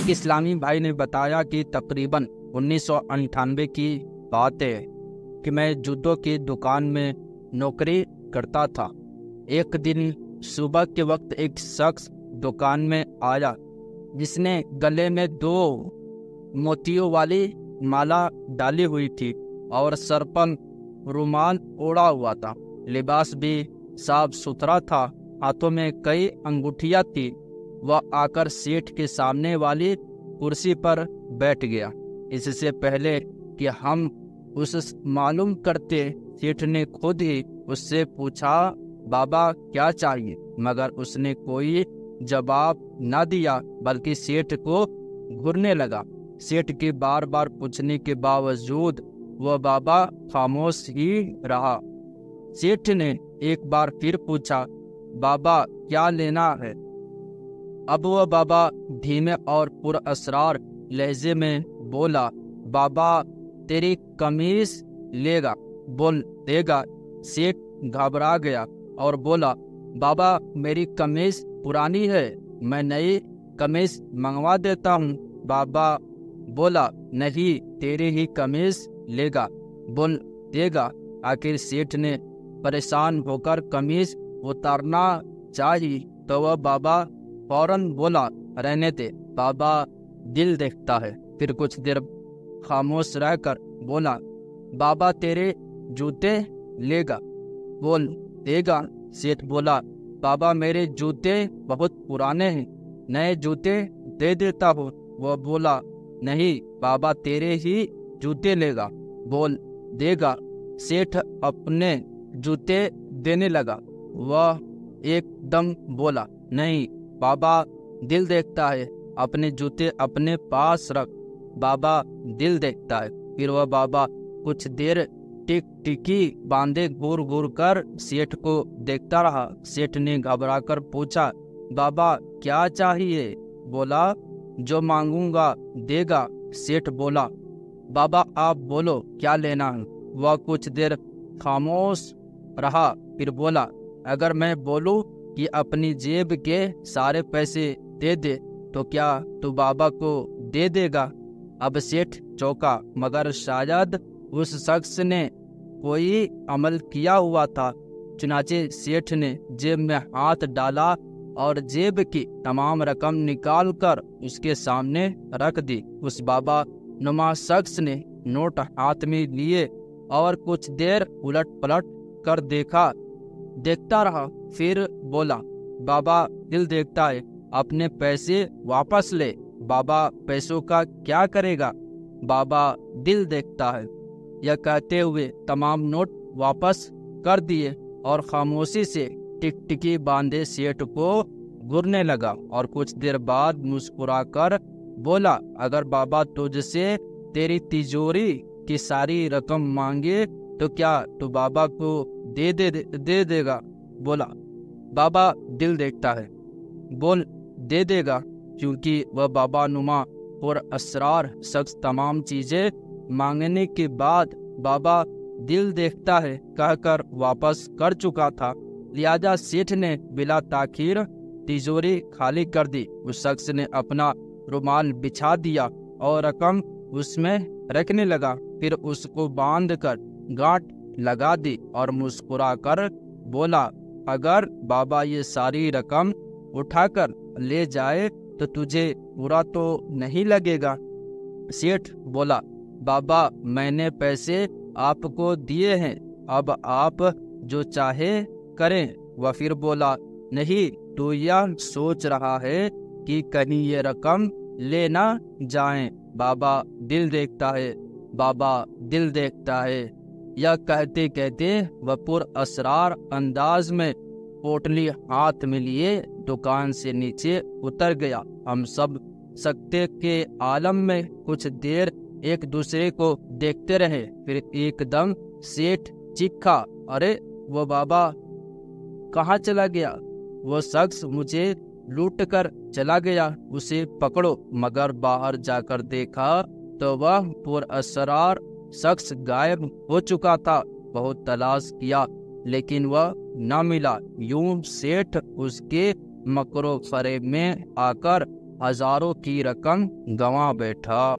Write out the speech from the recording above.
ایک اسلامی بھائی نے بتایا کہ تقریباً 1998 کی بات ہے کہ میں جوتوں کی دکان میں نوکری کرتا تھا۔ ایک دن صبح کے وقت ایک شخص دکان میں آیا جس نے گلے میں 2 موتیوں والی مالا ڈالی ہوئی تھی اور سر پر رومال اوڑھا ہوا تھا۔ لباس بھی صاف ستھرا تھا، ہاتھوں میں کئی انگوٹھیاں تھی۔ وہ آ کر سیٹھ کے سامنے والی کرسی پر بیٹھ گیا۔ اس سے پہلے کہ ہم اس معلوم کرتے، سیٹھ نے خود ہی اس سے پوچھا بابا کیا چاہیے، مگر اس نے کوئی جواب نہ دیا بلکہ سیٹھ کو گھورنے لگا۔ سیٹھ کے بار بار پوچھنے کے باوجود وہ بابا خاموش ہی رہا۔ سیٹھ نے ایک بار پھر پوچھا بابا کیا لینا ہے؟ اب وہ بابا دھیمے اور پر اسرار لہجے میں بولا بابا تیری قمیض لے گا، بول دے گا۔ سیٹھ گھبرا گیا اور بولا بابا میری قمیض پرانی ہے، میں نئی قمیض منگوا دیتا ہوں۔ بابا بولا نہیں، تیری ہی قمیض لے گا، بول دے گا۔ آخر سیٹھ نے پریشان ہو کر قمیض اتارنا چاہی تو وہ بابا فوراً بولا رہنے دے، بابا دل دیکھتا ہے۔ پھر کچھ دیر خاموش رہ کر بولا بابا تیرے جوتے لے گا، بول دے گا۔ سیٹھ بولا بابا میرے جوتے بہت پرانے ہیں، نئے جوتے دے دیتا ہوں۔ وہ بولا نہیں، بابا تیرے ہی جوتے لے گا، بول دے گا۔ سیٹھ اپنے جوتے دینے لگا۔ وہ ایک دم بولا نہیں، بابا دل دیکھتا ہے، اپنے جوتے اپنے پاس رکھ، بابا دل دیکھتا ہے۔ پھر وہ بابا کچھ دیر ٹک ٹکی باندھے گور گور کر سیٹھ کو دیکھتا رہا۔ سیٹھ نے گھبرا کر پوچھا بابا کیا چاہیے؟ بولا جو مانگوں گا دے گا۔ سیٹھ بولا بابا آپ بولو کیا لینا ہے؟ وہ کچھ دیر خاموش رہا، پھر بولا اگر میں بولوں کہ اپنی جیب کے سارے پیسے دے دے تو کیا تو بابا کو دے دے گا؟ اب سیٹھ چونکا، مگر شاید اس شخص نے کوئی عمل کیا ہوا تھا۔ چنانچہ سیٹھ نے جیب میں ہاتھ ڈالا اور جیب کی تمام رقم نکال کر اس کے سامنے رکھ دی۔ اس بابا نما شخص نے نوٹ ہاتھ میں لیے اور کچھ دیر الٹ پلٹ کر دیکھتا رہا، پھر بولا بابا دل دیکھتا ہے، اپنے پیسے واپس لے۔ بابا پیسوں کا کیا کرے گا؟ بابا دل دیکھتا ہے۔ یہ کہتے ہوئے تمام نوٹ واپس کر دیے اور خاموشی سے ٹک ٹکی باندھے سیٹھ کو گھورنے لگا اور کچھ دیر بعد مسکرا کر بولا اگر بابا تجھ سے تیری تجوری کی ساری رقم مانگے تو کیا تو بابا کو دے دے گا؟ بولا بابا دل دیکھتا ہے، بول دے دے گا۔ کیونکہ وہ بابا نما پر اسرار شخص تمام چیزیں مانگنے کے بعد بابا دل دیکھتا ہے کہہ کر واپس کر چکا تھا، لہذا سیٹھ نے بلا تاخیر تجوری خالی کر دی۔ اس شخص نے اپنا رومال بچھا دیا اور رقم اس میں رکھنے لگا، پھر اس کو باندھ کر گانٹھ لگا دی اور مسکرا کر بولا اگر بابا یہ ساری رقم اٹھا کر لے جائے تو تجھے برا تو نہیں لگے گا؟ سیٹھ بولا بابا میں نے پیسے آپ کو دیے ہیں، اب آپ جو چاہے کریں۔ وہ پھر بولا نہیں، تو یہ سوچ رہا ہے کہ کہیں یہ رقم لے نہ جائیں، بابا دل دیکھتا ہے، بابا دل دیکھتا ہے۔ یہ کہتے کہتے وہ پر اسرار انداز میں پوٹلی ہاتھ میں لیے دکان سے نیچے اتر گیا۔ ہم سب سکتے کے عالم میں کچھ دیر ایک دوسرے کو دیکھتے رہے، پھر ایک دم سیٹھ چیخا ارے وہ بابا کہاں چلا گیا؟ وہ شخص مجھے لوٹ کر چلا گیا، اسے پکڑو۔ مگر باہر جا کر دیکھا تو وہ پر اسرار شخص غائب ہو چکا تھا۔ بہت تلاش کیا لیکن وہ نہ ملا۔ یوں سیٹھ اس کے مکر و فریب میں آ کر ہزاروں کی رقم گنوا بیٹھا۔